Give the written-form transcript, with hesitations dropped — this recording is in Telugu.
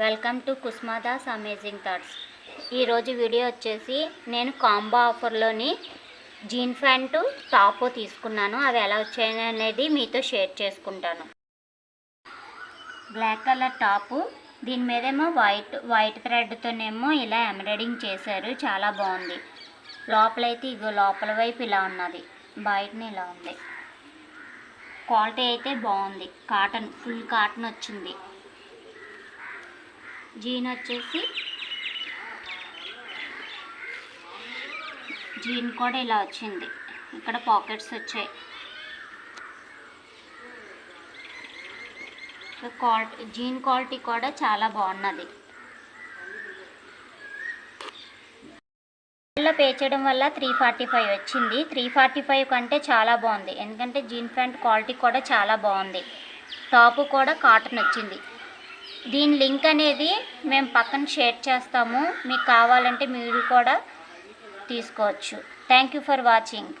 Welcome to Kusmadas amazing thoughts. ఈరోజు వీడియో వచ్చేసి నేను కాంబో ఆఫర్లోని జీన్ ప్యాంటు టాప్ తీసుకున్నాను. అవి ఎలా వచ్చాయి అనేది మీతో షేర్ చేసుకుంటాను. బ్లాక్ కలర్ టాపు, దీని మీదేమో వైట్ థ్రెడ్తోనేమో ఇలా ఎంబ్రాయిడింగ్ చేశారు. చాలా బాగుంది. లోపలైతే ఇగో లోపల వైపు ఇలా ఉన్నది, బయటని ఇలా ఉంది. క్వాలిటీ అయితే బాగుంది. కాటన్, ఫుల్ కాటన్ వచ్చింది. జీన్ వచ్చేసి జీన్ కూడా ఇలా వచ్చింది. ఇక్కడ పాకెట్స్ వచ్చాయి. జీన్ క్వాలిటీ కూడా చాలా బాగున్నది. పే చేయడం వల్ల 345 వచ్చింది. 345 కంటే చాలా బాగుంది, ఎందుకంటే జీన్ ప్యాంట్ క్వాలిటీ కూడా చాలా బాగుంది. టాపు కూడా కాటన్ వచ్చింది. దీని లింక్ అనేది మేము పక్కన షేర్ చేస్తాము. మీకు కావాలంటే మీరు కూడా తీసుకోవచ్చు. Thank you for watching.